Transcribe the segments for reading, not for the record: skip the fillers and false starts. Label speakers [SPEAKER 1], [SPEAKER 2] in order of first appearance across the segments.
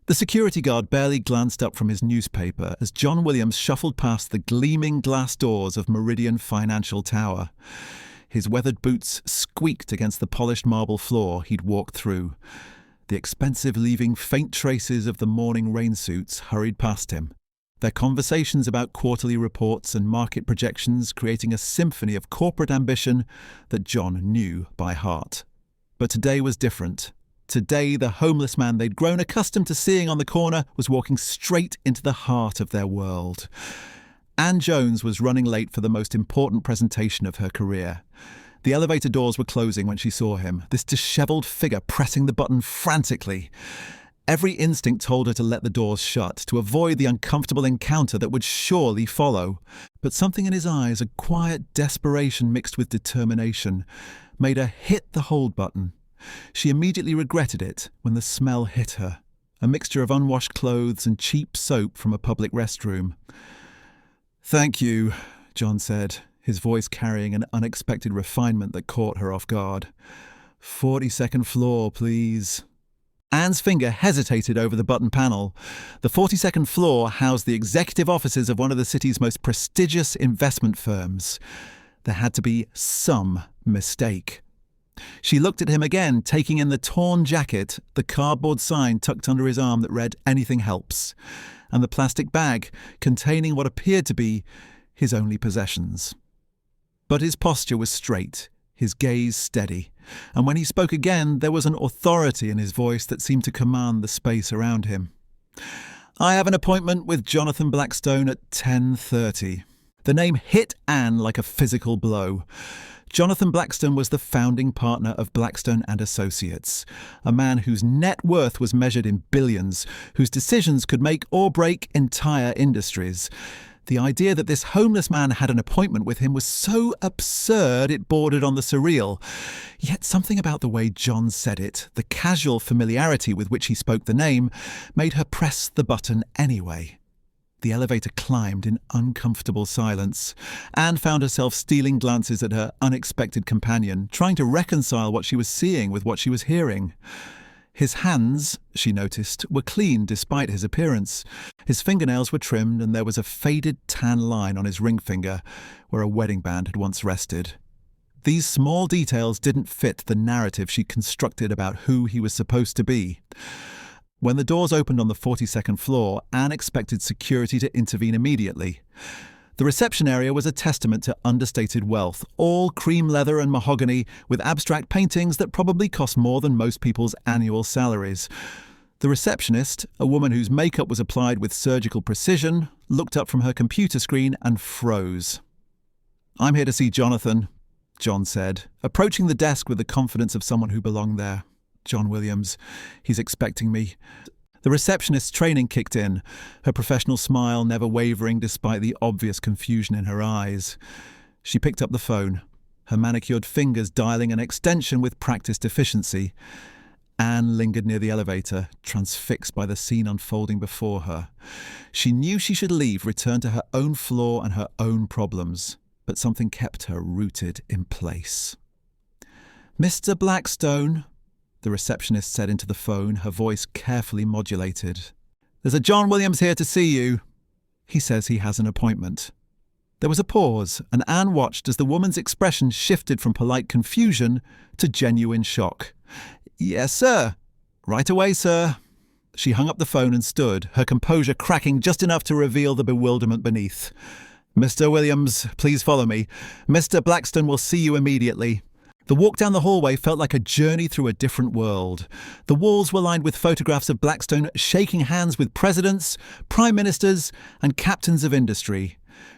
[SPEAKER 1] The security guard barely glanced up from his newspaper as John Williams shuffled past the gleaming glass doors of Meridian Financial Tower. His weathered boots squeaked against the polished marble floor he'd walked through. The expensive leaving faint traces of the morning rain suits hurried past him, their conversations about quarterly reports and market projections creating a symphony of corporate ambition that John knew by heart. But today was different. Today, the homeless man they'd grown accustomed to seeing on the corner was walking straight into the heart of their world. Anne Jones was running late for the most important presentation of her career. The elevator doors were closing when she saw him, this dishevelled figure pressing the button frantically. Every instinct told her to let the doors shut, to avoid the uncomfortable encounter that would surely follow. But something in his eyes, a quiet desperation mixed with determination, made her hit the hold button. She immediately regretted it when the smell hit her, a mixture of unwashed clothes and cheap soap from a public restroom. "Thank you," John said, his voice carrying an unexpected refinement that caught her off guard. 42nd floor, please." Anne's finger hesitated over the button panel. The 42nd floor housed the executive offices of one of the city's most prestigious investment firms. There had to be some mistake. She looked at him again, taking in the torn jacket, the cardboard sign tucked under his arm that read "Anything helps," and the plastic bag containing what appeared to be his only possessions. But his posture was straight, his gaze steady, and when he spoke again, there was an authority in his voice that seemed to command the space around him. "I have an appointment with Jonathan Blackstone at 10:30. The name hit Anne like a physical blow. Jonathan Blackstone was the founding partner of Blackstone and Associates, a man whose net worth was measured in billions, whose decisions could make or break entire industries. The idea that this homeless man had an appointment with him was so absurd it bordered on the surreal. Yet something about the way John said it, the casual familiarity with which he spoke the name, made her press the button anyway. The elevator climbed in uncomfortable silence. Anne found herself stealing glances at her unexpected companion, trying to reconcile what she was seeing with what she was hearing. His hands, she noticed, were clean despite his appearance. His fingernails were trimmed and there was a faded tan line on his ring finger, where a wedding band had once rested. These small details didn't fit the narrative she constructed about who he was supposed to be. When the doors opened on the 42nd floor, Anne expected security to intervene immediately. The reception area was a testament to understated wealth, all cream leather and mahogany, with abstract paintings that probably cost more than most people's annual salaries. The receptionist, a woman whose makeup was applied with surgical precision, looked up from her computer screen and froze. "I'm here to see Jonathan," John said, approaching the desk with the confidence of someone who belonged there. "John Williams. He's expecting me." The receptionist's training kicked in, her professional smile never wavering despite the obvious confusion in her eyes. She picked up the phone, her manicured fingers dialing an extension with practiced efficiency. Anne lingered near the elevator, transfixed by the scene unfolding before her. She knew she should leave, return to her own floor and her own problems, but something kept her rooted in place. "Mr. Blackstone," the receptionist said into the phone, her voice carefully modulated. "There's a John Williams here to see you. He says he has an appointment." There was a pause, and Anne watched as the woman's expression shifted from polite confusion to genuine shock. "Yes, sir. Right away, sir." She hung up the phone and stood, her composure cracking just enough to reveal the bewilderment beneath. "Mr. Williams, please follow me. Mr. Blackstone will see you immediately." The walk down the hallway felt like a journey through a different world. The walls were lined with photographs of Blackstone shaking hands with presidents, prime ministers, and captains of industry.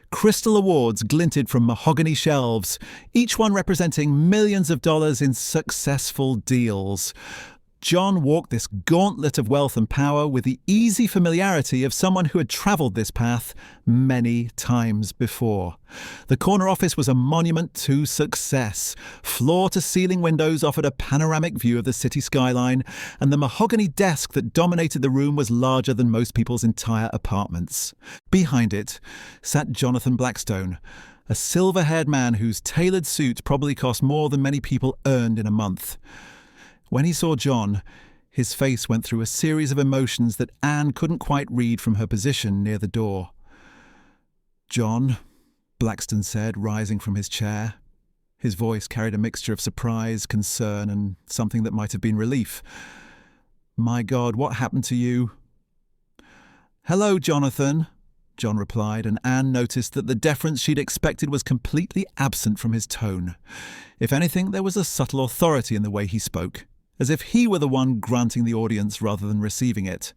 [SPEAKER 1] Crystal awards glinted from mahogany shelves, each one representing millions of dollars in successful deals. John walked this gauntlet of wealth and power with the easy familiarity of someone who had travelled this path many times before. The corner office was a monument to success. Floor-to-ceiling windows offered a panoramic view of the city skyline, and the mahogany desk that dominated the room was larger than most people's entire apartments. Behind it sat Jonathan Blackstone, a silver-haired man whose tailored suit probably cost more than many people earned in a month. When he saw John, His face went through a series of emotions that Anne couldn't quite read from her position near the door. "John," Blackstone said, rising from his chair. His voice carried a mixture of surprise, concern, and something that might have been relief. "My God, what happened to you?" "Hello, Jonathan," John replied, and Anne noticed that the deference she'd expected was completely absent from his tone. If anything, there was a subtle authority in the way he spoke, as if he were the one granting the audience rather than receiving it.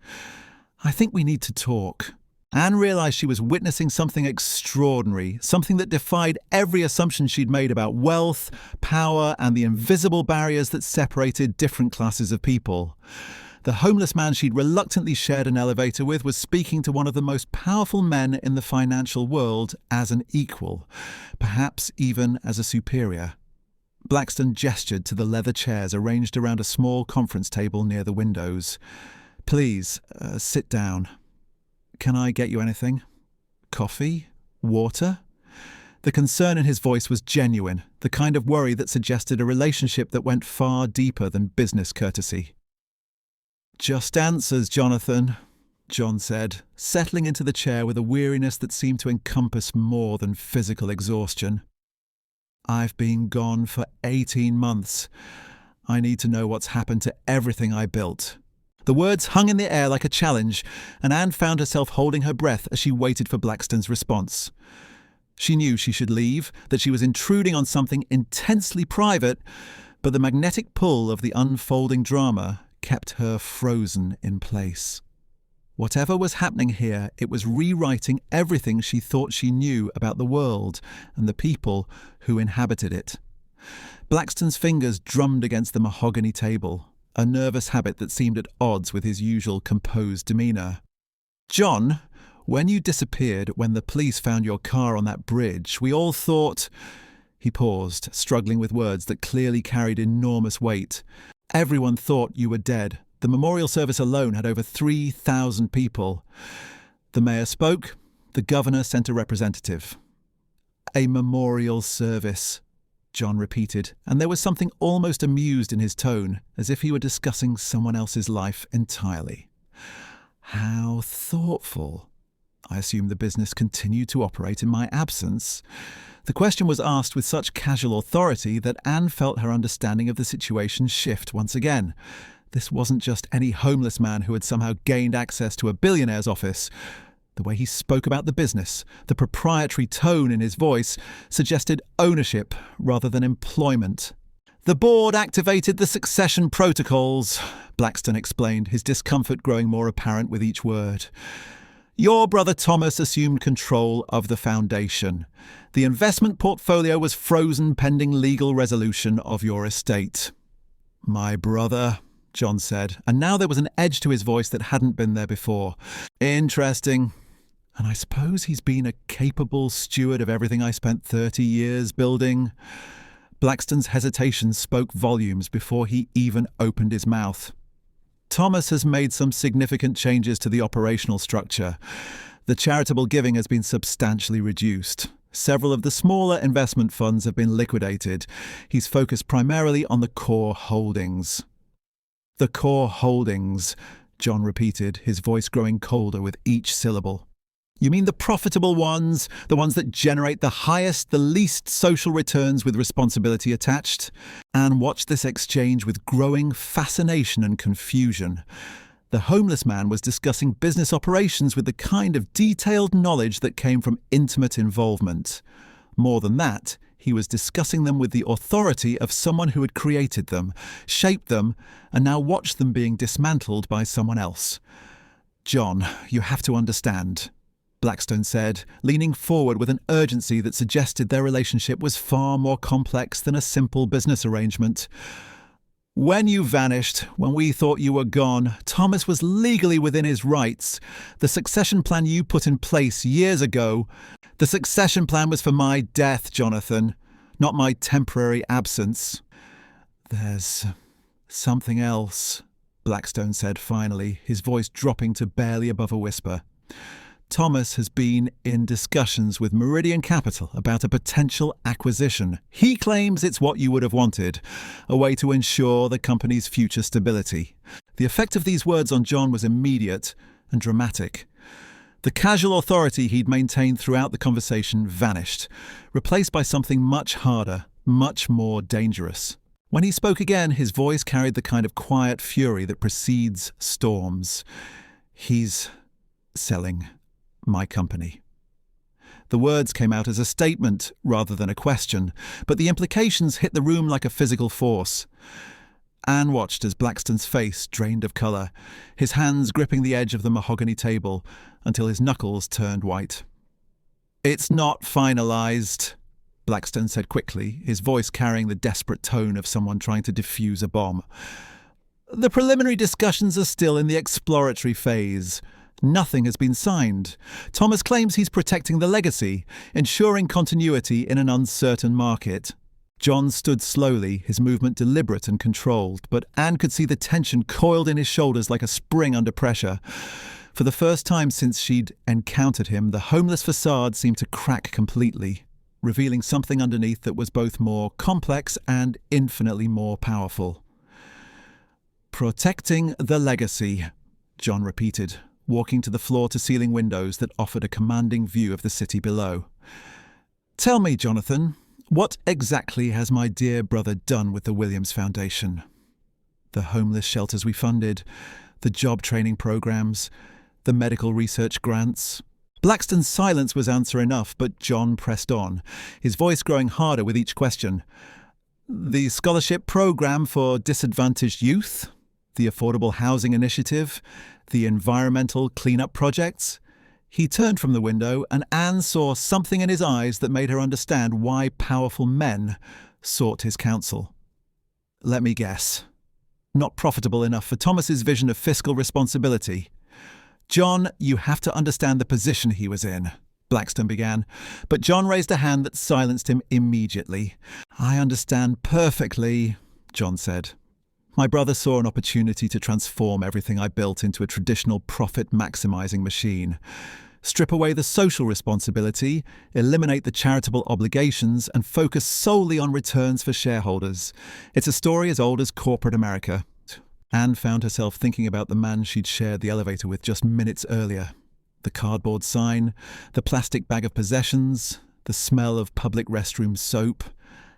[SPEAKER 1] "I think we need to talk." Anne realised she was witnessing something extraordinary, something that defied every assumption she'd made about wealth, power, and the invisible barriers that separated different classes of people. The homeless man she'd reluctantly shared an elevator with was speaking to one of the most powerful men in the financial world as an equal, perhaps even as a superior. Blackstone gestured to the leather chairs arranged around a small conference table near the windows. "Please, sit down. Can I get you anything? Coffee? Water?" The concern in his voice was genuine, the kind of worry that suggested a relationship that went far deeper than business courtesy. "Just answers, Jonathan," John said, settling into the chair with a weariness that seemed to encompass more than physical exhaustion. "I've been gone for 18 months. I need to know what's happened to everything I built." The words hung in the air like a challenge, and Anne found herself holding her breath as she waited for Blackstone's response. She knew she should leave, that she was intruding on something intensely private, but the magnetic pull of the unfolding drama kept her frozen in place. Whatever was happening here, it was rewriting everything she thought she knew about the world and the people who inhabited it. Blackstone's fingers drummed against the mahogany table, a nervous habit that seemed at odds with his usual composed demeanour. "John, when you disappeared, when the police found your car on that bridge, we all thought—" He paused, struggling with words that clearly carried enormous weight. "Everyone thought you were dead. The memorial service alone had over 3,000 people. The mayor spoke. The governor sent a representative." "A memorial service," John repeated, and there was something almost amused in his tone, as if he were discussing someone else's life entirely. "How thoughtful. I assume the business continued to operate in my absence." The question was asked with such casual authority that Anne felt her understanding of the situation shift once again. This wasn't just any homeless man who had somehow gained access to a billionaire's office. The way he spoke about the business, the proprietary tone in his voice, suggested ownership rather than employment. "The board activated the succession protocols," Blackstone explained, his discomfort growing more apparent with each word. "Your brother Thomas assumed control of the foundation. The investment portfolio was frozen pending legal resolution of your estate." "My brother," John said, and now there was an edge to his voice that hadn't been there before. "Interesting. And I suppose he's been a capable steward of everything I spent 30 years building." Blackstone's hesitation spoke volumes before he even opened his mouth. "Thomas has made some significant changes to the operational structure. The charitable giving has been substantially reduced. Several of the smaller investment funds have been liquidated. He's focused primarily on the core holdings." "The core holdings," John repeated, his voice growing colder with each syllable. "You mean the profitable ones, the ones that generate the highest, the least social returns with responsibility attached?" Anne watched this exchange with growing fascination and confusion. The homeless man was discussing business operations with the kind of detailed knowledge that came from intimate involvement. More than that, he was discussing them with the authority of someone who had created them, shaped them, and now watched them being dismantled by someone else. "John, you have to understand," Blackstone said, leaning forward with an urgency that suggested their relationship was far more complex than a simple business arrangement. "When you vanished, when we thought you were gone, Thomas was legally within his rights. The succession plan you put in place years ago, the succession plan was for my death, Jonathan, not my temporary absence." "There's something else," Blackstone said finally, his voice dropping to barely above a whisper. "Thomas has been in discussions with Meridian Capital about a potential acquisition. He claims it's what you would have wanted, a way to ensure the company's future stability. The effect of these words on John was immediate and dramatic. The casual authority he'd maintained throughout the conversation vanished, replaced by something much harder, much more dangerous. When he spoke again, his voice carried the kind of quiet fury that precedes storms. "He's selling my company." The words came out as a statement rather than a question, but the implications hit the room like a physical force. Anne watched as Blackstone's face drained of colour, his hands gripping the edge of the mahogany table until his knuckles turned white. "It's not finalised," Blackstone said quickly, his voice carrying the desperate tone of someone trying to defuse a bomb. "The preliminary discussions are still in the exploratory phase. Nothing has been signed. Thomas claims he's protecting the legacy, ensuring continuity in an uncertain market." John stood slowly, his movement deliberate and controlled, but Anne could see the tension coiled in his shoulders like a spring under pressure. For the first time since she'd encountered him, the homeless facade seemed to crack completely, revealing something underneath that was both more complex and infinitely more powerful. "Protecting the legacy," John repeated, walking to the floor-to-ceiling windows that offered a commanding view of the city below. "Tell me, Jonathan, what exactly has my dear brother done with the Williams Foundation? The homeless shelters we funded, the job training programs, the medical research grants." Blackstone's silence was answer enough, but John pressed on, his voice growing harder with each question. "The scholarship program for disadvantaged youth, the affordable housing initiative, the environmental cleanup projects." He turned from the window, and Anne saw something in his eyes that made her understand why powerful men sought his counsel. "Let me guess. Not profitable enough for Thomas's vision of fiscal responsibility." "John, you have to understand the position he was in," Blackstone began, but John raised a hand that silenced him immediately. "I understand perfectly," John said. "My brother saw an opportunity to transform everything I built into a traditional profit-maximising machine. Strip away the social responsibility, eliminate the charitable obligations, and focus solely on returns for shareholders. It's a story as old as corporate America." Anne found herself thinking about the man she'd shared the elevator with just minutes earlier. The cardboard sign, the plastic bag of possessions, the smell of public restroom soap.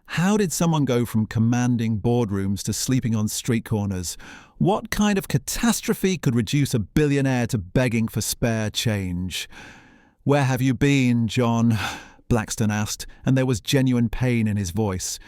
[SPEAKER 1] How did someone go from commanding boardrooms to sleeping on street corners? What kind of catastrophe could reduce a billionaire to begging for spare change? "Where have you been, John?" Blackstone asked, and there was genuine pain in his voice.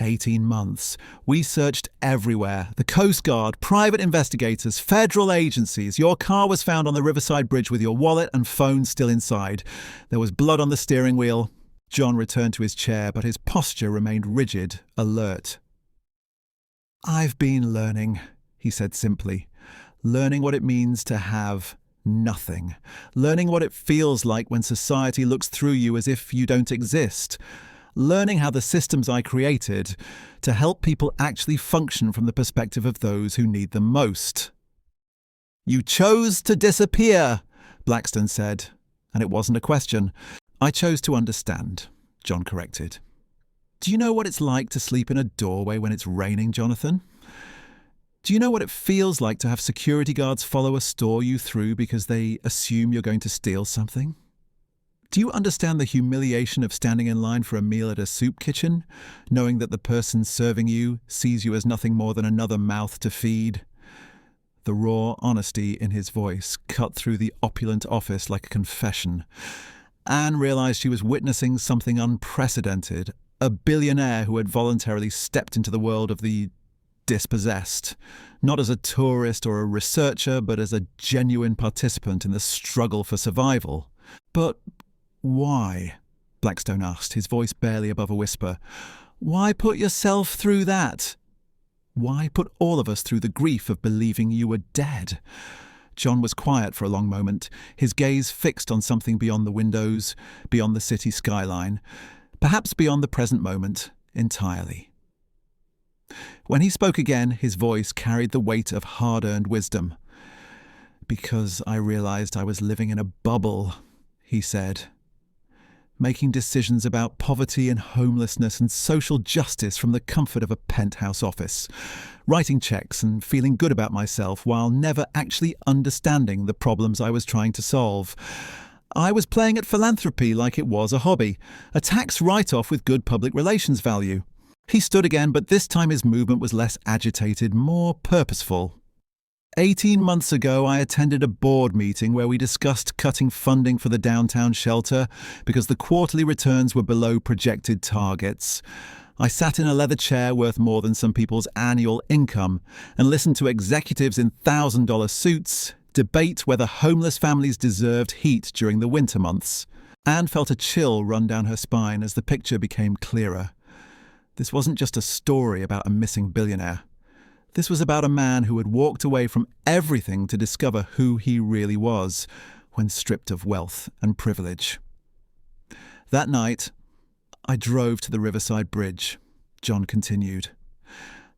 [SPEAKER 1] 18 months. We searched everywhere. The Coast Guard, private investigators, federal agencies. Your car was found on the Riverside Bridge with your wallet and phone still inside. There was blood on the steering wheel. John returned to his chair, but his posture remained rigid, alert. "I've been learning," he said simply. "Learning what it means to have nothing. Learning what it feels like when society looks through you as if you don't exist. Learning how the systems I created to help people actually function from the perspective of those who need them most." "You chose to disappear," Blackstone said, and it wasn't a question. "I chose to understand," John corrected. "Do you know what it's like to sleep in a doorway when it's raining, Jonathan? Do you know what it feels like to have security guards follow a store you through because they assume you're going to steal something? Do you understand the humiliation of standing in line for a meal at a soup kitchen, knowing that the person serving you sees you as nothing more than another mouth to feed?" The raw honesty in his voice cut through the opulent office like a confession. Anne realised she was witnessing something unprecedented, a billionaire who had voluntarily stepped into the world of the dispossessed, not as a tourist or a researcher, but as a genuine participant in the struggle for survival. "But why?" Blackstone asked, his voice barely above a whisper. "Why put yourself through that? Why put all of us through the grief of believing you were dead?" John was quiet for a long moment, his gaze fixed on something beyond the windows, beyond the city skyline, perhaps beyond the present moment entirely. When he spoke again, his voice carried the weight of hard-earned wisdom. "Because I realized I was living in a bubble," he said. making decisions about poverty and homelessness and social justice from the comfort of a penthouse office, writing checks and feeling good about myself while never actually understanding the problems I was trying to solve. I was playing at philanthropy like it was a hobby, a tax write-off with good public relations value. He stood again, but this time his movement was less agitated, more purposeful. 18 months ago, I attended a board meeting where we discussed cutting funding for the downtown shelter because the quarterly returns were below projected targets. I sat in a leather chair worth more than some people's annual income and listened to executives in $1,000 suits debate whether homeless families deserved heat during the winter months. Anne felt a chill run down her spine as the picture became clearer. This wasn't just a story about a missing billionaire. This was about a man who had walked away from everything to discover who he really was when stripped of wealth and privilege. That night, I drove to the Riverside Bridge, John continued.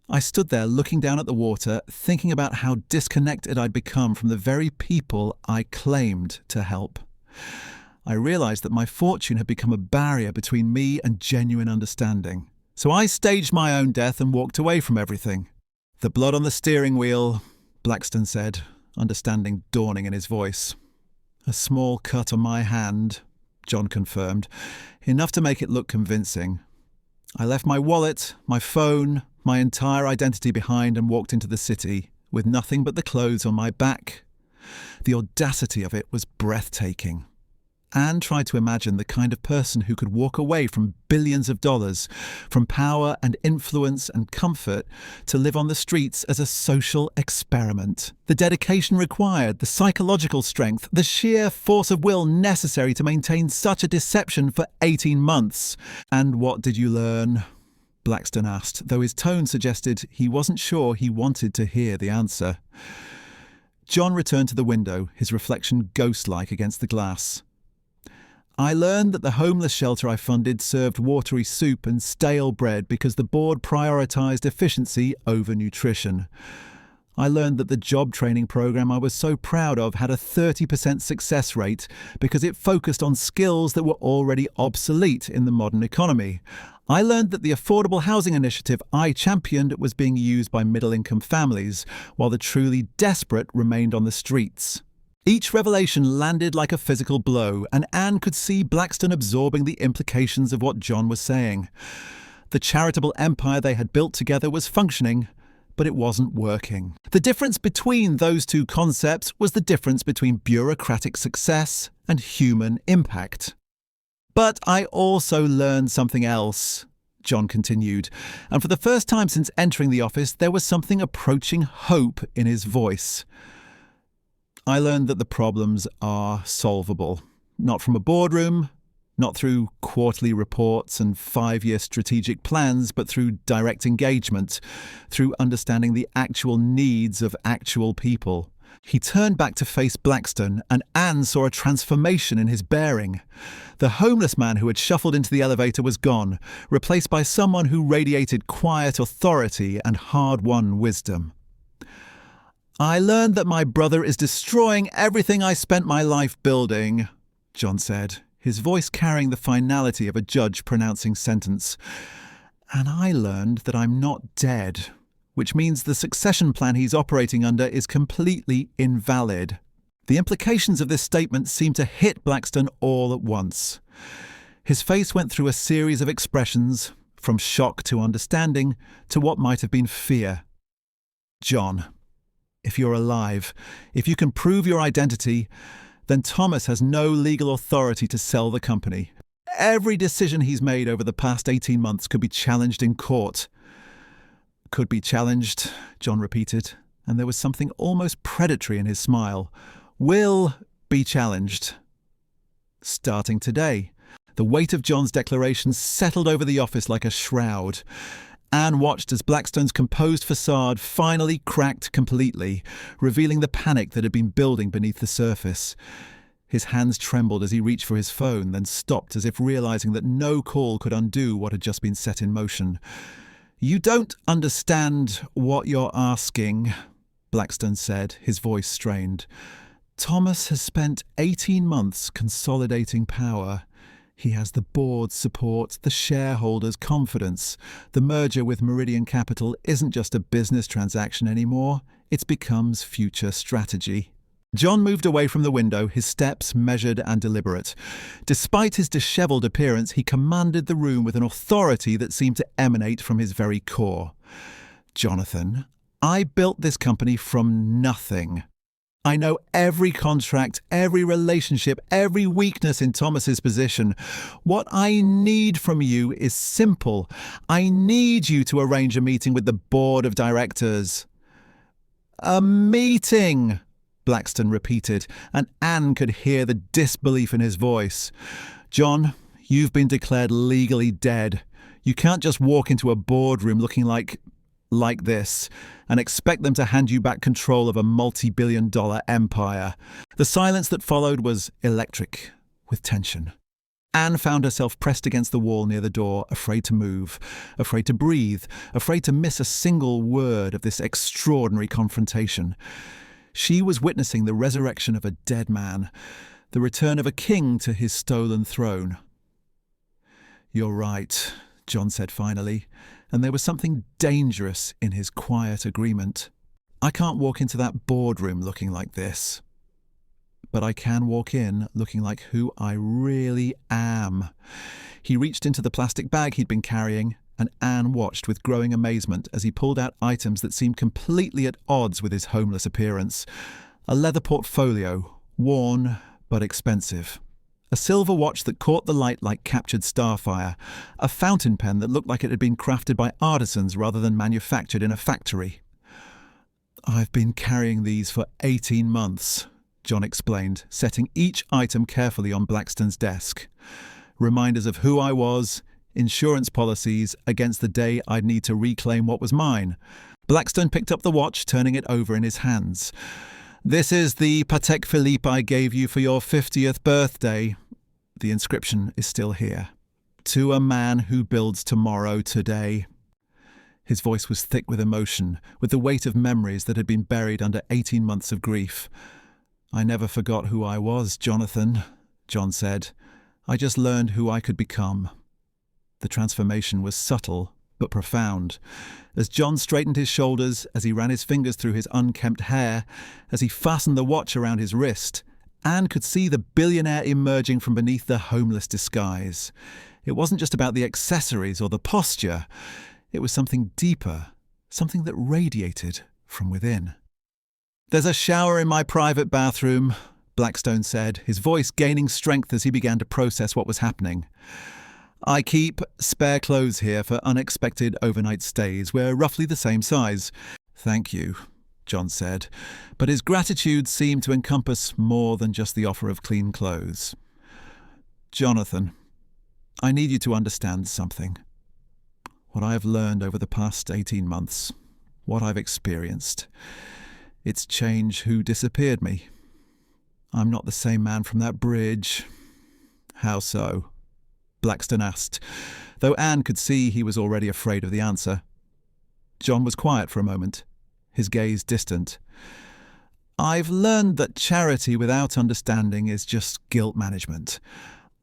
[SPEAKER 1] I stood there looking down at the water, thinking about how disconnected I'd become from the very people I claimed to help. I realized that my fortune had become a barrier between me and genuine understanding. So I staged my own death and walked away from everything. The blood on the steering wheel, Blackstone said, understanding dawning in his voice. A small cut on my hand, John confirmed, enough to make it look convincing. I left my wallet, my phone, my entire identity behind and walked into the city, with nothing but the clothes on my back. The audacity of it was breathtaking. Anne tried to imagine the kind of person who could walk away from billions of dollars, from power and influence and comfort, to live on the streets as a social experiment. The dedication required, the psychological strength, the sheer force of will necessary to maintain such a deception for 18 months. "And what did you learn?" Blackstone asked, though his tone suggested he wasn't sure he wanted to hear the answer. John returned to the window, his reflection ghost-like against the glass. I learned that the homeless shelter I funded served watery soup and stale bread because the board prioritised efficiency over nutrition. I learned that the job training program I was so proud of had a 30% success rate because it focused on skills that were already obsolete in the modern economy. I learned that the affordable housing initiative I championed was being used by middle-income families, while the truly desperate remained on the streets. Each revelation landed like a physical blow, and Anne could see Blackstone absorbing the implications of what John was saying. The charitable empire they had built together was functioning, but it wasn't working. The difference between those two concepts was the difference between bureaucratic success and human impact. "But I also learned something else," John continued, and for the first time since entering the office, there was something approaching hope in his voice. I learned that the problems are solvable, not from a boardroom, not through quarterly reports and 5-year strategic plans, but through direct engagement, through understanding the actual needs of actual people. He turned back to face Blackstone, and Anne saw a transformation in his bearing. The homeless man who had shuffled into the elevator was gone, replaced by someone who radiated quiet authority and hard-won wisdom. "I learned that my brother is destroying everything I spent my life building," John said, his voice carrying the finality of a judge pronouncing sentence. "And I learned that I'm not dead, which means the succession plan he's operating under is completely invalid." The implications of this statement seemed to hit Blackstone all at once. His face went through a series of expressions, from shock to understanding to what might have been fear. "John, if you're alive, if you can prove your identity, then Thomas has no legal authority to sell the company. Every decision he's made over the past 18 months could be challenged in court." "Could be challenged," John repeated, and there was something almost predatory in his smile. "Will be challenged." Starting today. The weight of John's declaration settled over the office like a shroud. Anne watched as Blackstone's composed facade finally cracked completely, revealing the panic that had been building beneath the surface. His hands trembled as he reached for his phone, then stopped as if realizing that no call could undo what had just been set in motion. "You don't understand what you're asking," Blackstone said, his voice strained. "Thomas has spent 18 months consolidating power. He has the board's support, the shareholders' confidence. The merger with Meridian Capital isn't just a business transaction anymore, it becomes future strategy. John moved away from the window, his steps measured and deliberate. Despite his dishevelled appearance, he commanded the room with an authority that seemed to emanate from his very core. "Jonathan, I built this company from nothing. I know every contract, every relationship, every weakness in Thomas's position. What I need from you is simple. I need you to arrange a meeting with the board of directors." "A meeting," Blackstone repeated, and Anne could hear the disbelief in his voice. "John, you've been declared legally dead. You can't just walk into a boardroom looking like this and expect them to hand you back control of a multi-billion-dollar empire." The silence that followed was electric, with tension. Anne found herself pressed against the wall near the door, afraid to move, afraid to breathe, afraid to miss a single word of this extraordinary confrontation. She was witnessing the resurrection of a dead man, the return of a king to his stolen throne. "You're right," John said finally, and there was something dangerous in his quiet agreement. "I can't walk into that boardroom looking like this. But I can walk in looking like who I really am." He reached into the plastic bag he'd been carrying, and Anne watched with growing amazement as he pulled out items that seemed completely at odds with his homeless appearance. A leather portfolio, worn but expensive. A silver watch that caught the light like captured starfire. A fountain pen that looked like it had been crafted by artisans rather than manufactured in a factory. "I've been carrying these for 18 months, John explained, setting each item carefully on Blackstone's desk. Reminders of who I was, insurance policies against the day I'd need to reclaim what was mine. Blackstone picked up the watch, turning it over in his hands. "This is the Patek Philippe I gave you for your 50th birthday. The inscription is still here. To a man who builds tomorrow today." His voice was thick with emotion, with the weight of memories that had been buried under 18 months of grief. "I never forgot who I was, Jonathan," John said. "I just learned who I could become." The transformation was subtle but profound. As John straightened his shoulders, as he ran his fingers through his unkempt hair, as he fastened the watch around his wrist, Anne could see the billionaire emerging from beneath the homeless disguise. It wasn't just about the accessories or the posture. It was something deeper, something that radiated from within. "There's a shower in my private bathroom," Blackstone said, his voice gaining strength as he began to process what was happening. "I keep spare clothes here for unexpected overnight stays. We're roughly the same size." "Thank you," John said, but his gratitude seemed to encompass more than just the offer of clean clothes. "Jonathan, I need you to understand something. What I have learned over the past 18 months, what I've experienced, it's changed who disappeared me. I'm not the same man from that bridge." "How so?" Blackstone asked, though Anne could see he was already afraid of the answer. John was quiet for a moment, his gaze distant. "I've learned that charity without understanding is just guilt management.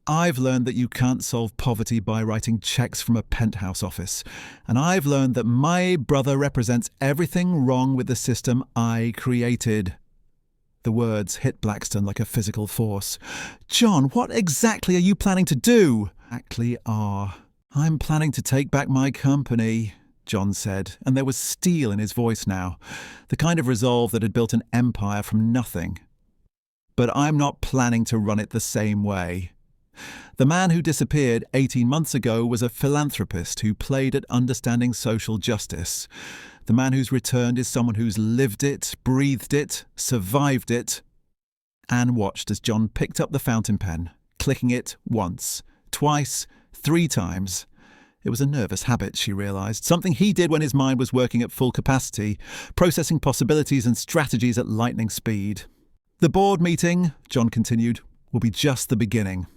[SPEAKER 1] I've learned that you can't solve poverty by writing checks from a penthouse office. And I've learned that my brother represents everything wrong with the system I created." The words hit Blackstone like a physical force. "John, what exactly are you planning to do?" "I'm planning to take back my company," John said, and there was steel in his voice now, the kind of resolve that had built an empire from nothing. "But I'm not planning to run it the same way." The man who disappeared 18 months ago was a philanthropist who played at understanding social justice. The man who's returned is someone who's lived it, breathed it, survived it. Anne watched as John picked up the fountain pen, clicking it once, twice, 3 times. It was a nervous habit, she realised, something he did when his mind was working at full capacity, processing possibilities and strategies at lightning speed. "The board meeting," John continued, "will be just the beginning.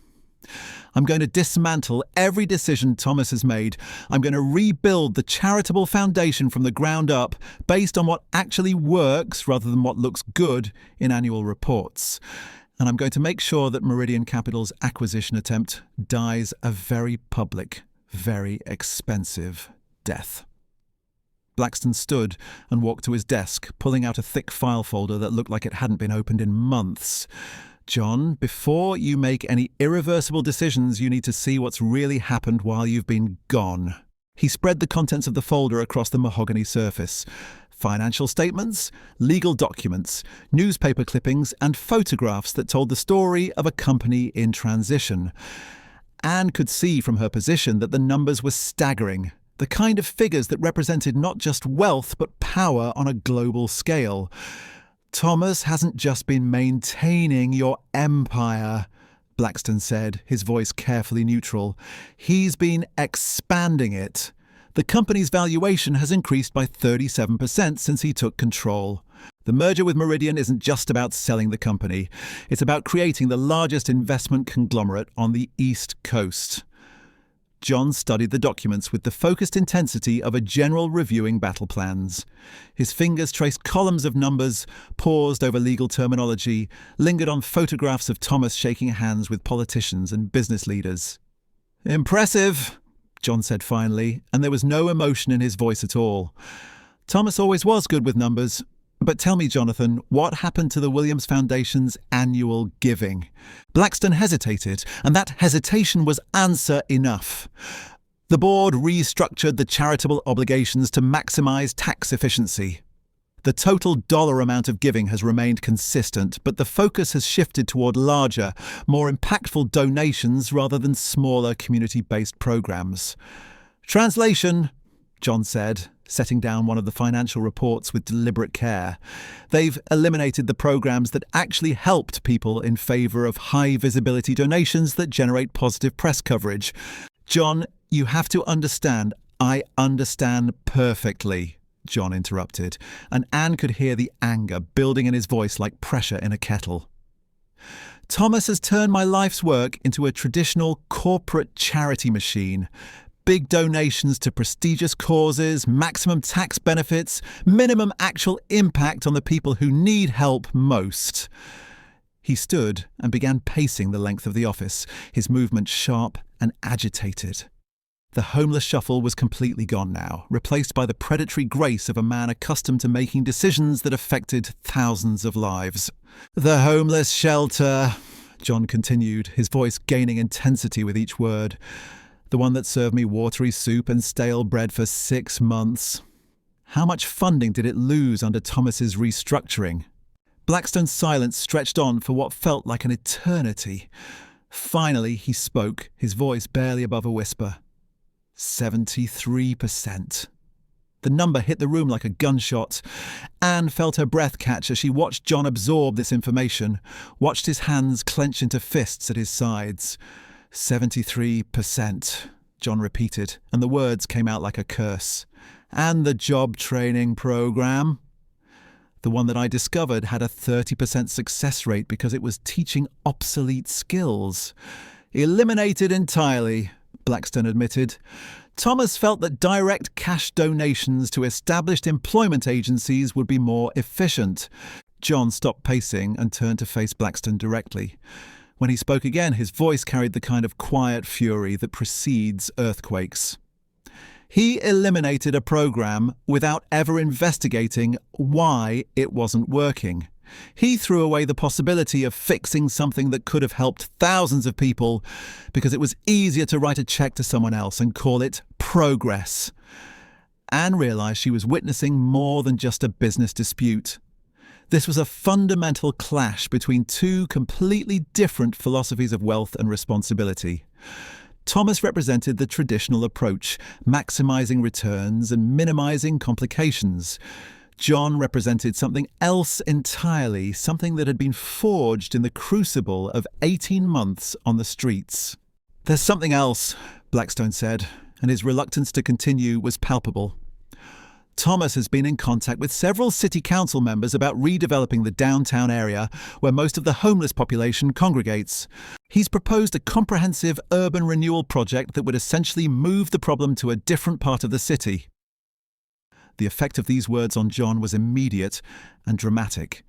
[SPEAKER 1] I'm going to dismantle every decision Thomas has made. I'm going to rebuild the charitable foundation from the ground up, based on what actually works rather than what looks good in annual reports. and I'm going to make sure that Meridian Capital's acquisition attempt dies a very public, very expensive death. Blackstone stood and walked to his desk, pulling out a thick file folder that looked like it hadn't been opened in months. John, before you make any irreversible decisions, you need to see what's really happened while you've been gone. He spread the contents of the folder across the mahogany surface. Financial statements, legal documents, newspaper clippings, and photographs that told the story of a company in transition. Anne could see from her position that the numbers were staggering. The kind of figures that represented not just wealth but power on a global scale. Thomas hasn't just been maintaining your empire, Blackstone said, his voice carefully neutral. He's been expanding it. The company's valuation has increased by 37% since he took control. The merger with Meridian isn't just about selling the company. It's about creating the largest investment conglomerate on the East Coast. John studied the documents with the focused intensity of a general reviewing battle plans. His fingers traced columns of numbers, paused over legal terminology, lingered on photographs of Thomas shaking hands with politicians and business leaders. "Impressive," John said finally, and there was no emotion in his voice at all. Thomas always was good with numbers. But tell me, Jonathan, what happened to the Williams Foundation's annual giving? Blackstone hesitated, and that hesitation was answer enough. The board restructured the charitable obligations to maximize tax efficiency. The total dollar amount of giving has remained consistent, but the focus has shifted toward larger, more impactful donations rather than smaller community-based programs. Translation, John said, setting down one of the financial reports with deliberate care. They've eliminated the programs that actually helped people in favour of high-visibility donations that generate positive press coverage. John, you have to understand. I understand perfectly, John interrupted, and Anne could hear the anger building in his voice like pressure in a kettle. Thomas has turned my life's work into a traditional corporate charity machine. Big donations to prestigious causes, maximum tax benefits, minimum actual impact on the people who need help most. He stood and began pacing the length of the office, his movement sharp and agitated. The homeless shuffle was completely gone now, replaced by the predatory grace of a man accustomed to making decisions that affected thousands of lives. "The homeless shelter," John continued, his voice gaining intensity with each word. "The one that served me watery soup and stale bread for 6 months. How much funding did it lose under Thomas's restructuring?" Blackstone's silence stretched on for what felt like an eternity. Finally, he spoke, his voice barely above a whisper. 73%. The number hit the room like a gunshot. Anne felt her breath catch as she watched John absorb this information, watched his hands clench into fists at his sides. 73%, John repeated, and the words came out like a curse. "And the job training program?" "The one that I discovered had a 30% success rate because it was teaching obsolete skills." "Eliminated entirely," Blackstone admitted. Thomas felt that direct cash donations to established employment agencies would be more efficient. John stopped pacing and turned to face Blackstone directly. When he spoke again, his voice carried the kind of quiet fury that precedes earthquakes. He eliminated a program without ever investigating why it wasn't working. He threw away the possibility of fixing something that could have helped thousands of people because it was easier to write a check to someone else and call it progress. Anne realised she was witnessing more than just a business dispute. This was a fundamental clash between two completely different philosophies of wealth and responsibility. Thomas represented the traditional approach, maximising returns and minimising complications. John represented something else entirely, something that had been forged in the crucible of 18 months on the streets. "There's something else," Blackstone said, and his reluctance to continue was palpable. "Thomas has been in contact with several city council members about redeveloping the downtown area where most of the homeless population congregates. He's proposed a comprehensive urban renewal project that would essentially move the problem to a different part of the city." The effect of these words on John was immediate and dramatic.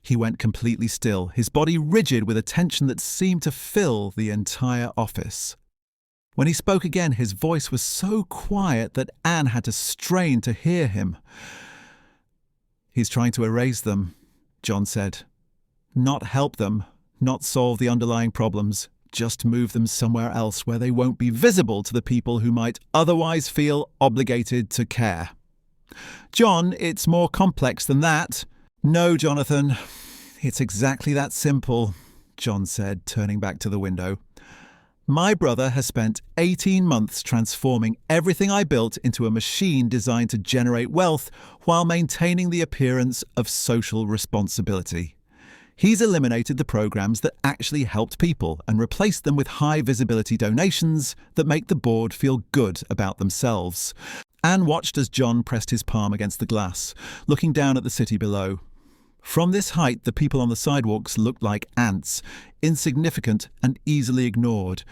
[SPEAKER 1] He went completely still, his body rigid with a tension that seemed to fill the entire office. When he spoke again, his voice was so quiet that Anne had to strain to hear him. "He's trying to erase them," John said. "Not help them, not solve the underlying problems, just move them somewhere else where they won't be visible to the people who might otherwise feel obligated to care." "John, it's more complex than that." "No, Jonathan, it's exactly that simple," John said, turning back to the window. "My brother has spent 18 months transforming everything I built into a machine designed to generate wealth while maintaining the appearance of social responsibility. He's eliminated the programs that actually helped people and replaced them with high-visibility donations that make the board feel good about themselves." Anne watched as John pressed his palm against the glass, looking down at the city below. From this height, the people on the sidewalks looked like ants, insignificant and easily ignored.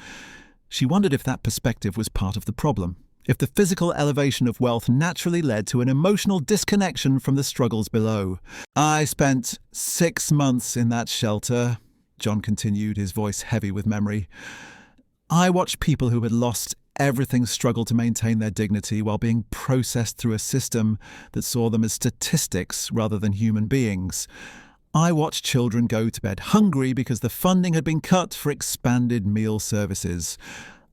[SPEAKER 1] She wondered if that perspective was part of the problem, if the physical elevation of wealth naturally led to an emotional disconnection from the struggles below. "I spent 6 months in that shelter," John continued, his voice heavy with memory. "I watched people who had lost everything struggle to maintain their dignity while being processed through a system that saw them as statistics rather than human beings. I watched children go to bed hungry because the funding had been cut for expanded meal services.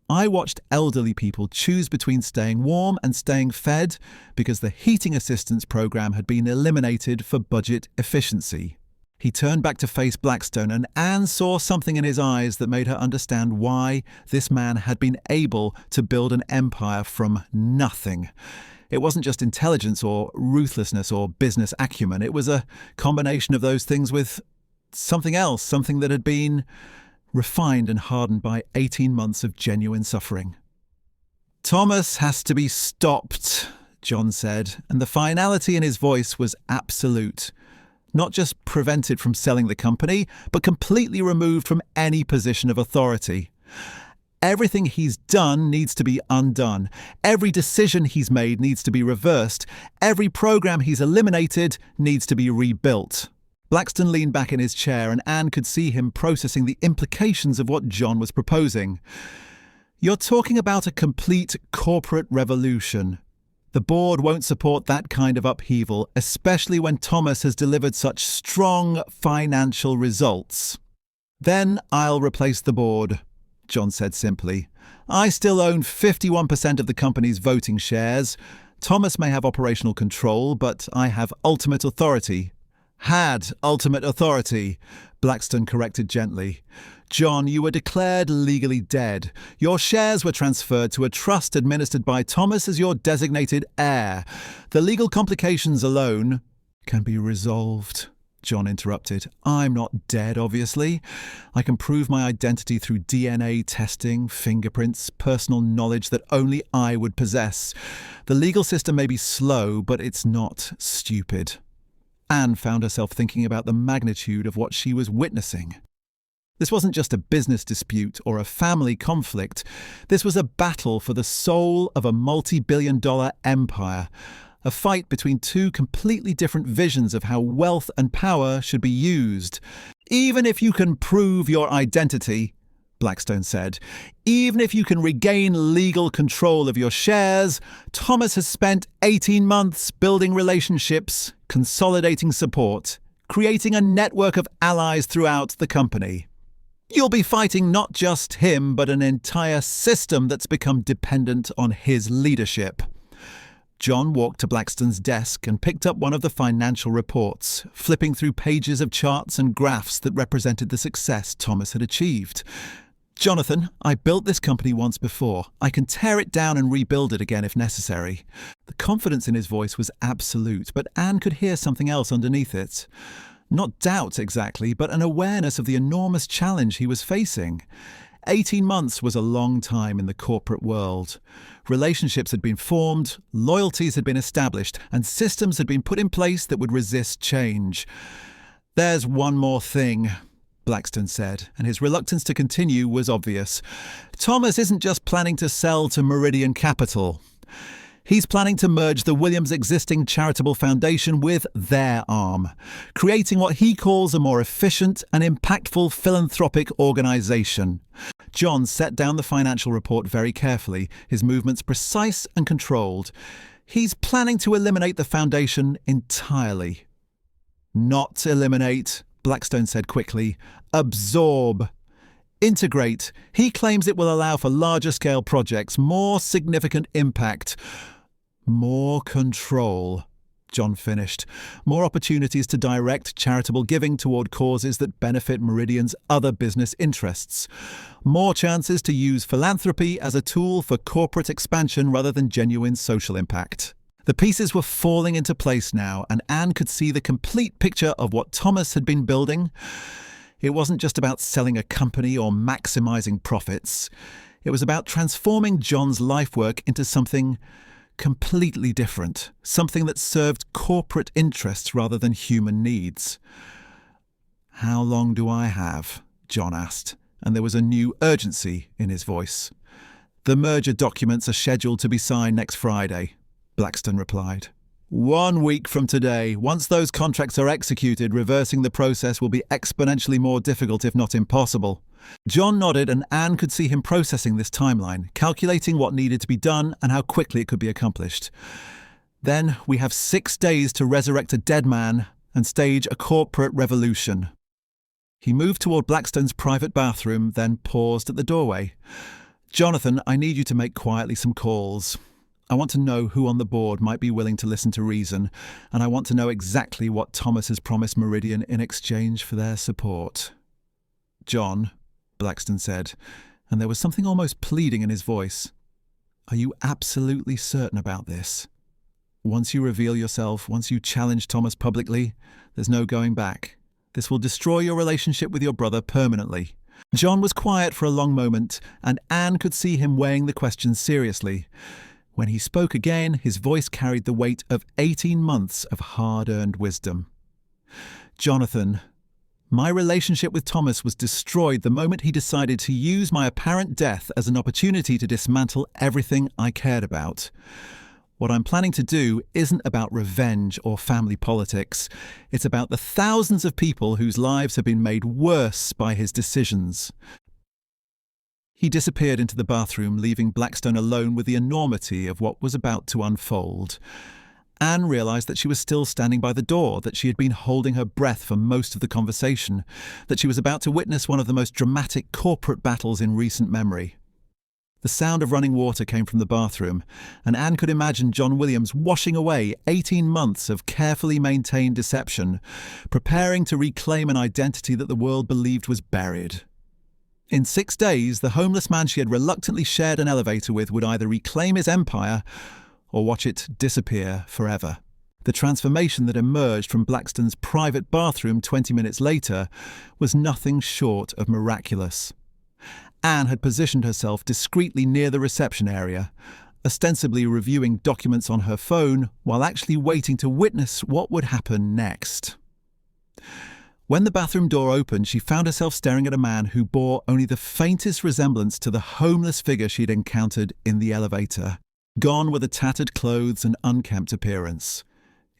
[SPEAKER 1] I watched elderly people choose between staying warm and staying fed because the heating assistance program had been eliminated for budget efficiency." He turned back to face Blackstone, and Anne saw something in his eyes that made her understand why this man had been able to build an empire from nothing. It wasn't just intelligence or ruthlessness or business acumen. It was a combination of those things with something else, something that had been refined and hardened by 18 months of genuine suffering. "Thomas has to be stopped," John said, and the finality in his voice was absolute. Not just prevented from selling the company, but completely removed from any position of authority. Everything he's done needs to be undone. Every decision he's made needs to be reversed. Every program he's eliminated needs to be rebuilt. Blackstone leaned back in his chair, and Anne could see him processing the implications of what John was proposing. "You're talking about a complete corporate revolution. The board won't support that kind of upheaval, especially when Thomas has delivered such strong financial results." "Then I'll replace the board," John said simply. "I still own 51% of the company's voting shares. Thomas may have operational control, but I have ultimate authority." "Had ultimate authority," Blackstone corrected gently. "John, you were declared legally dead. Your shares were transferred to a trust administered by Thomas as your designated heir. The legal complications alone can be resolved," John interrupted. "I'm not dead, obviously. I can prove my identity through DNA testing, fingerprints, personal knowledge that only I would possess. The legal system may be slow, but it's not stupid." Anne found herself thinking about the magnitude of what she was witnessing. This wasn't just a business dispute or a family conflict. This was a battle for the soul of a multi-billion-dollar empire, a fight between two completely different visions of how wealth and power should be used. "Even if you can prove your identity," Blackstone said, "even if you can regain legal control of your shares, Thomas has spent 18 months building relationships, consolidating support, creating a network of allies throughout the company. You'll be fighting not just him, but an entire system that's become dependent on his leadership." John walked to Blackstone's desk and picked up one of the financial reports, flipping through pages of charts and graphs that represented the success Thomas had achieved. "Jonathan, I built this company once before. I can tear it down and rebuild it again if necessary." The confidence in his voice was absolute, but Anne could hear something else underneath it. Not doubt exactly, but an awareness of the enormous challenge he was facing. 18 months was a long time in the corporate world. Relationships had been formed, loyalties had been established, and systems had been put in place that would resist change. "There's one more thing," Blackstone said, and his reluctance to continue was obvious. "Thomas isn't just planning to sell to Meridian Capital. He's planning to merge the Williams' existing charitable foundation with their arm, creating what he calls a more efficient and impactful philanthropic organisation. John set down the financial report very carefully, his movements precise and controlled. He's planning to eliminate the foundation entirely. Not eliminate, Blackstone said quickly. Absorb. Integrate. He claims it will allow for larger-scale projects, more significant impact. More control, John finished. More opportunities to direct charitable giving toward causes that benefit Meridian's other business interests. More chances to use philanthropy as a tool for corporate expansion rather than genuine social impact. The pieces were falling into place now, and Anne could see the complete picture of what Thomas had been building. It wasn't just about selling a company or maximizing profits. It was about transforming John's life work into something completely different, something that served corporate interests rather than human needs. "How long do I have?" John asked, and there was a new urgency in his voice. "The merger documents are scheduled to be signed next Friday," Blackstone replied. 1 week from today. Once those contracts are executed, reversing the process will be exponentially more difficult, if not impossible. John nodded, and Anne could see him processing this timeline, calculating what needed to be done and how quickly it could be accomplished. "Then we have 6 days to resurrect a dead man and stage a corporate revolution." He moved toward Blackstone's private bathroom, then paused at the doorway. "Jonathan, I need you to make quietly some calls. I want to know who on the board might be willing to listen to reason, and I want to know exactly what Thomas has promised Meridian in exchange for their support." "John," Blackstone said, and there was something almost pleading in his voice. "Are you absolutely certain about this? Once you reveal yourself, once you challenge Thomas publicly, there's no going back. This will destroy your relationship with your brother permanently." John was quiet for a long moment, and Anne could see him weighing the question seriously. When he spoke again, his voice carried the weight of 18 months of hard-earned wisdom. "Jonathan, my relationship with Thomas was destroyed the moment he decided to use my apparent death as an opportunity to dismantle everything I cared about. What I'm planning to do isn't about revenge or family politics. It's about the thousands of people whose lives have been made worse by his decisions." He disappeared into the bathroom, leaving Blackstone alone with the enormity of what was about to unfold. Anne realised that she was still standing by the door, that she had been holding her breath for most of the conversation, that she was about to witness one of the most dramatic corporate battles in recent memory. The sound of running water came from the bathroom, and Anne could imagine John Williams washing away 18 months of carefully maintained deception, preparing to reclaim an identity that the world believed was buried. In 6 days, the homeless man she had reluctantly shared an elevator with would either reclaim his empire or watch it disappear forever. The transformation that emerged from Blackstone's private bathroom 20 minutes later was nothing short of miraculous. Anne had positioned herself discreetly near the reception area, ostensibly reviewing documents on her phone while actually waiting to witness what would happen next. When the bathroom door opened, she found herself staring at a man who bore only the faintest resemblance to the homeless figure she'd encountered in the elevator. Gone were the tattered clothes and unkempt appearance.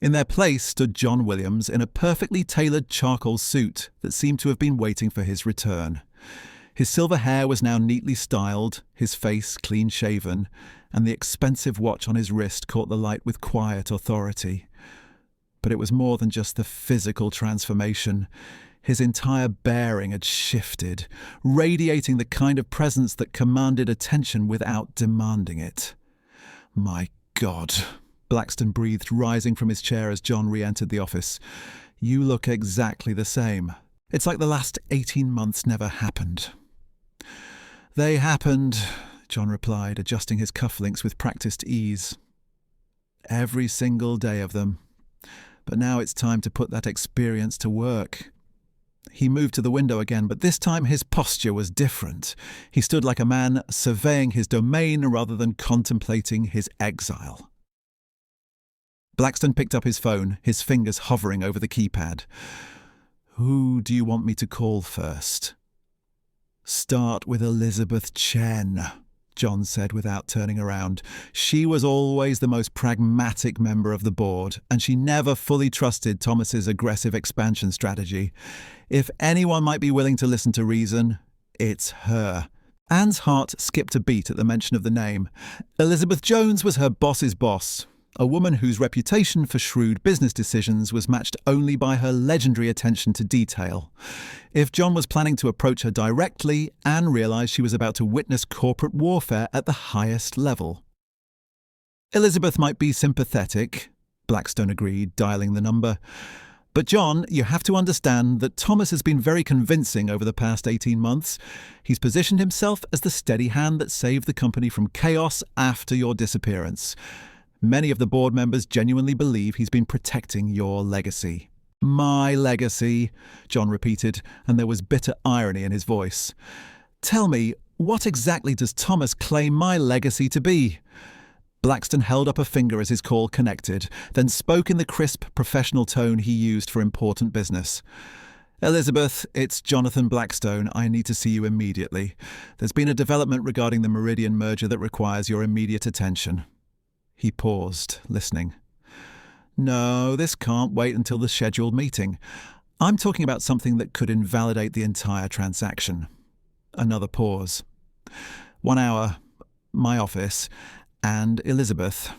[SPEAKER 1] In their place stood John Williams in a perfectly tailored charcoal suit that seemed to have been waiting for his return. His silver hair was now neatly styled, his face clean-shaven, and the expensive watch on his wrist caught the light with quiet authority. But it was more than just the physical transformation. His entire bearing had shifted, radiating the kind of presence that commanded attention without demanding it. "My God," Blackstone breathed, rising from his chair as John re-entered the office. "You look exactly the same. It's like the last 18 months never happened." "They happened," John replied, adjusting his cufflinks with practiced ease. "Every single day of them. But now it's time to put that experience to work." He moved to the window again, but this time his posture was different. He stood like a man surveying his domain rather than contemplating his exile. Blackstone picked up his phone, his fingers hovering over the keypad. "Who do you want me to call first?" "Start with Elizabeth Chen," John said without turning around. She was always the most pragmatic member of the board, and she never fully trusted Thomas's aggressive expansion strategy. If anyone might be willing to listen to reason, it's her. Anne's heart skipped a beat at the mention of the name. Elizabeth Jones was her boss's boss, a woman whose reputation for shrewd business decisions was matched only by her legendary attention to detail. If John was planning to approach her directly, Anne realised she was about to witness corporate warfare at the highest level. Elizabeth might be sympathetic, Blackstone agreed, dialing the number. But John, you have to understand that Thomas has been very convincing over the past 18 months. He's positioned himself as the steady hand that saved the company from chaos after your disappearance. Many of the board members genuinely believe he's been protecting your legacy. My legacy, John repeated, and there was bitter irony in his voice. Tell me, what exactly does Thomas claim my legacy to be? Blackstone held up a finger as his call connected, then spoke in the crisp, professional tone he used for important business. Elizabeth, it's Jonathan Blackstone. I need to see you immediately. There's been a development regarding the Meridian merger that requires your immediate attention. He paused, listening. No, this can't wait until the scheduled meeting. I'm talking about something that could invalidate the entire transaction. Another pause. 1 hour, my office, and Elizabeth.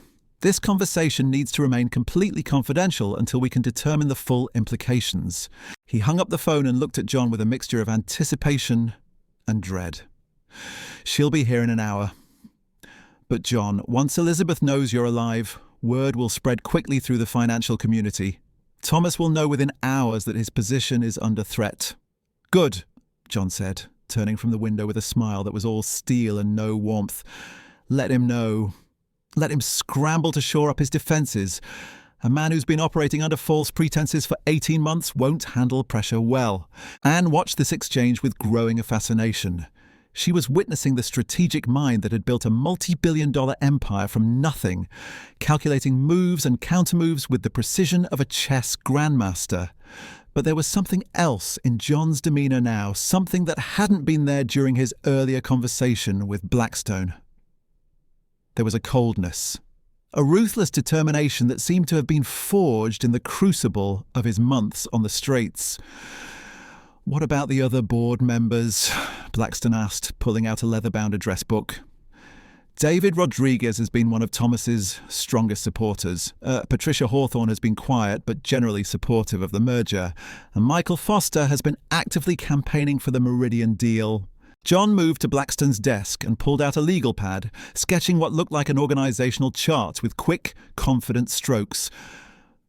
[SPEAKER 1] This conversation needs to remain completely confidential until we can determine the full implications. He hung up the phone and looked at John with a mixture of anticipation and dread. She'll be here in an hour. But John, once Elizabeth knows you're alive, word will spread quickly through the financial community. Thomas will know within hours that his position is under threat. Good, John said, turning from the window with a smile that was all steel and no warmth. Let him know. Let him scramble to shore up his defences. A man who's been operating under false pretences for 18 months won't handle pressure well. Anne watched this exchange with growing fascination. She was witnessing the strategic mind that had built a multi-billion-dollar empire from nothing, calculating moves and countermoves with the precision of a chess grandmaster. But there was something else in John's demeanour now, something that hadn't been there during his earlier conversation with Blackstone. There was a coldness, a ruthless determination that seemed to have been forged in the crucible of his months on the Straits. What about the other board members? Blackstone asked, pulling out a leather-bound address book. David Rodriguez has been one of Thomas's strongest supporters. Patricia Hawthorne has been quiet but generally supportive of the merger. And Michael Foster has been actively campaigning for the Meridian deal. John moved to Blackstone's desk and pulled out a legal pad, sketching what looked like an organisational chart with quick, confident strokes.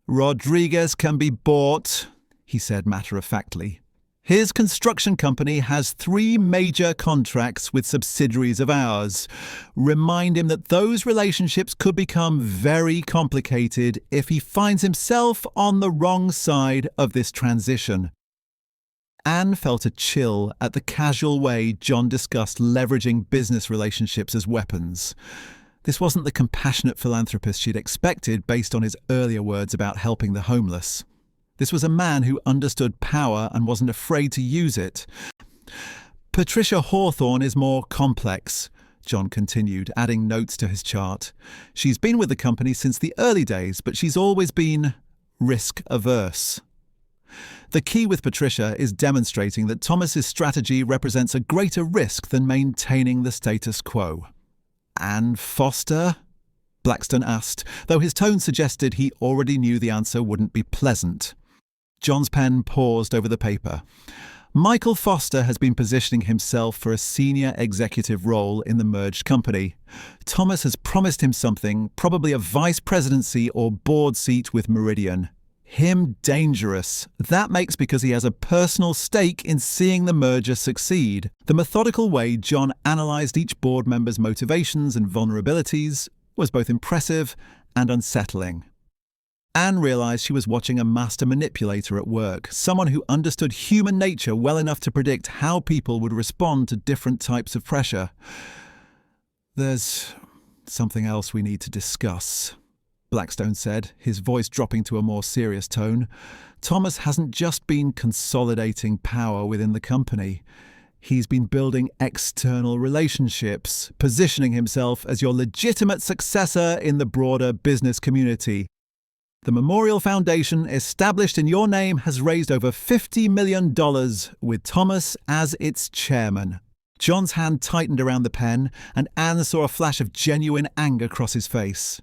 [SPEAKER 1] Rodriguez can be bought, he said matter-of-factly. His construction company has 3 major contracts with subsidiaries of ours. Remind him that those relationships could become very complicated if he finds himself on the wrong side of this transition. Anne felt a chill at the casual way John discussed leveraging business relationships as weapons. This wasn't the compassionate philanthropist she'd expected based on his earlier words about helping the homeless. This was a man who understood power and wasn't afraid to use it. Patricia Hawthorne is more complex, John continued, adding notes to his chart. She's been with the company since the early days, but she's always been risk-averse. The key with Patricia is demonstrating that Thomas's strategy represents a greater risk than maintaining the status quo. And Foster? Blackstone asked, though his tone suggested he already knew the answer wouldn't be pleasant. John's pen paused over the paper. Michael Foster has been positioning himself for a senior executive role in the merged company. Thomas has promised him something, probably a vice presidency or board seat with Meridian. Him dangerous. That makes because he has a personal stake in seeing the merger succeed. The methodical way John analysed each board member's motivations and vulnerabilities was both impressive and unsettling. Anne realised she was watching a master manipulator at work, someone who understood human nature well enough to predict how people would respond to different types of pressure. There's something else we need to discuss, Blackstone said, his voice dropping to a more serious tone. Thomas hasn't just been consolidating power within the company. He's been building external relationships, positioning himself as your legitimate successor in the broader business community. The Memorial Foundation, established in your name, has raised over $50 million, with Thomas as its chairman. John's hand tightened around the pen, and Anne saw a flash of genuine anger cross his face.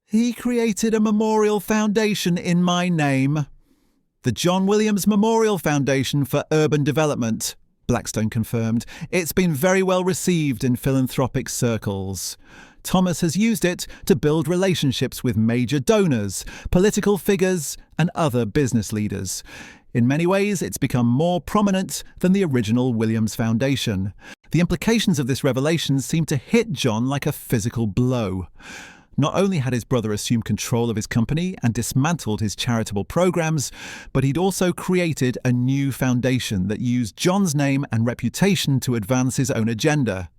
[SPEAKER 1] He created a memorial foundation in my name. The John Williams Memorial Foundation for Urban Development, Blackstone confirmed. It's been very well received in philanthropic circles. Thomas has used it to build relationships with major donors, political figures, and other business leaders. In many ways, it's become more prominent than the original Williams Foundation. The implications of this revelation seemed to hit John like a physical blow. Not only had his brother assumed control of his company and dismantled his charitable programs, but he'd also created a new foundation that used John's name and reputation to advance his own agenda.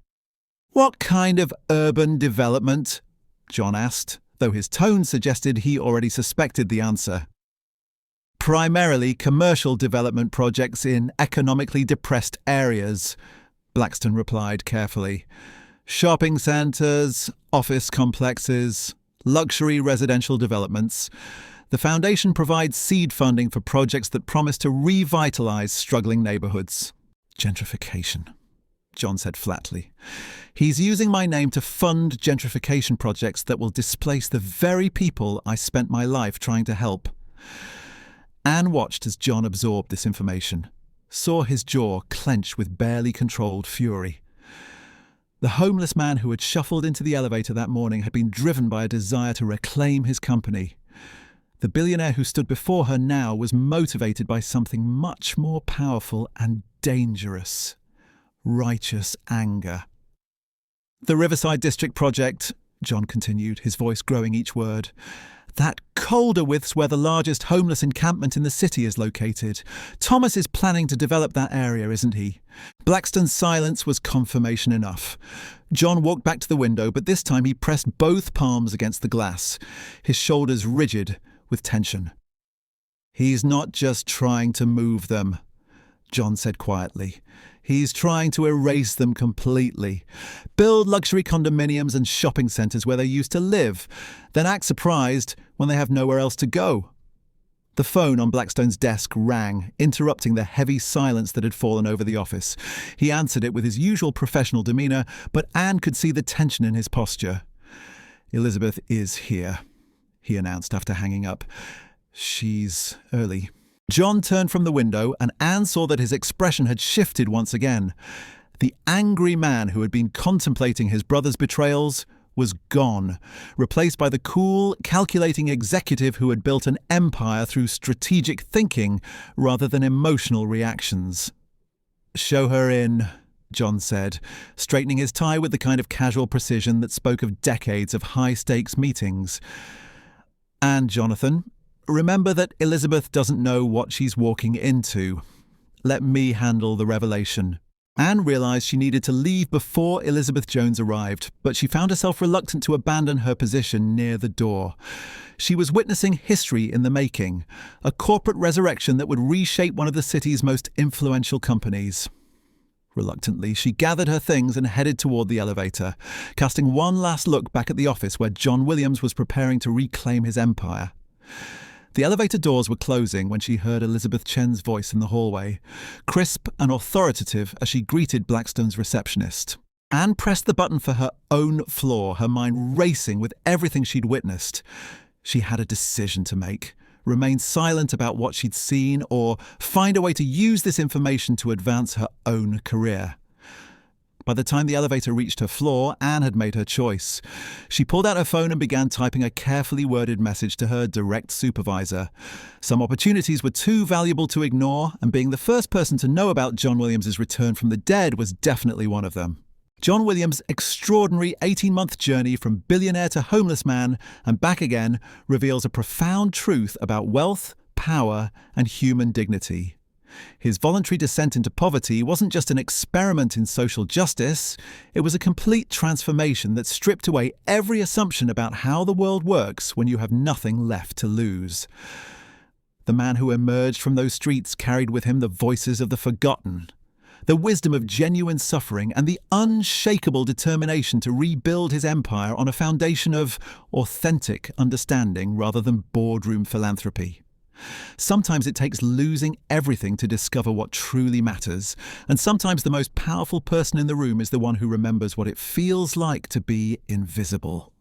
[SPEAKER 1] "What kind of urban development?" John asked, though his tone suggested he already suspected the answer. "Primarily commercial development projects in economically depressed areas," Blackstone replied carefully. "Shopping centres, office complexes, luxury residential developments. The foundation provides seed funding for projects that promise to revitalise struggling neighbourhoods." "Gentrification," John said flatly. "He's using my name to fund gentrification projects that will displace the very people I spent my life trying to help." Anne watched as John absorbed this information, saw his jaw clench with barely controlled fury. The homeless man who had shuffled into the elevator that morning had been driven by a desire to reclaim his company. The billionaire who stood before her now was motivated by something much more powerful and dangerous: righteous anger. "The Riverside District project," John continued, his voice growing each word. "That Calderwith's where the largest homeless encampment in the city is located. Thomas is planning to develop that area, isn't he?" Blackstone's silence was confirmation enough. John walked back to the window, but this time he pressed both palms against the glass, his shoulders rigid with tension. "He's not just trying to move them," John said quietly. "He's trying to erase them completely. Build luxury condominiums and shopping centres where they used to live, then act surprised when they have nowhere else to go." The phone on Blackstone's desk rang, interrupting the heavy silence that had fallen over the office. He answered it with his usual professional demeanour, but Anne could see the tension in his posture. "Elizabeth is here," he announced after hanging up. "She's early." John turned from the window, and Anne saw that his expression had shifted once again. The angry man who had been contemplating his brother's betrayals was gone, replaced by the cool, calculating executive who had built an empire through strategic thinking rather than emotional reactions. "Show her in," John said, straightening his tie with the kind of casual precision that spoke of decades of high-stakes meetings. "And, Jonathan, remember that Elizabeth doesn't know what she's walking into. Let me handle the revelation." Anne realised she needed to leave before Elizabeth Jones arrived, but she found herself reluctant to abandon her position near the door. She was witnessing history in the making, a corporate resurrection that would reshape one of the city's most influential companies. Reluctantly, she gathered her things and headed toward the elevator, casting one last look back at the office where John Williams was preparing to reclaim his empire. The elevator doors were closing when she heard Elizabeth Chen's voice in the hallway, crisp and authoritative as she greeted Blackstone's receptionist. Anne pressed the button for her own floor, her mind racing with everything she'd witnessed. She had a decision to make: remain silent about what she'd seen, or find a way to use this information to advance her own career. By the time the elevator reached her floor, Anne had made her choice. She pulled out her phone and began typing a carefully worded message to her direct supervisor. Some opportunities were too valuable to ignore, and being the first person to know about John Williams' return from the dead was definitely one of them. John Williams' extraordinary 18-month journey from billionaire to homeless man and back again reveals a profound truth about wealth, power, and human dignity. His voluntary descent into poverty wasn't just an experiment in social justice, it was a complete transformation that stripped away every assumption about how the world works when you have nothing left to lose. The man who emerged from those streets carried with him the voices of the forgotten, the wisdom of genuine suffering, and the unshakable determination to rebuild his empire on a foundation of authentic understanding rather than boardroom philanthropy. Sometimes it takes losing everything to discover what truly matters, and sometimes the most powerful person in the room is the one who remembers what it feels like to be invisible.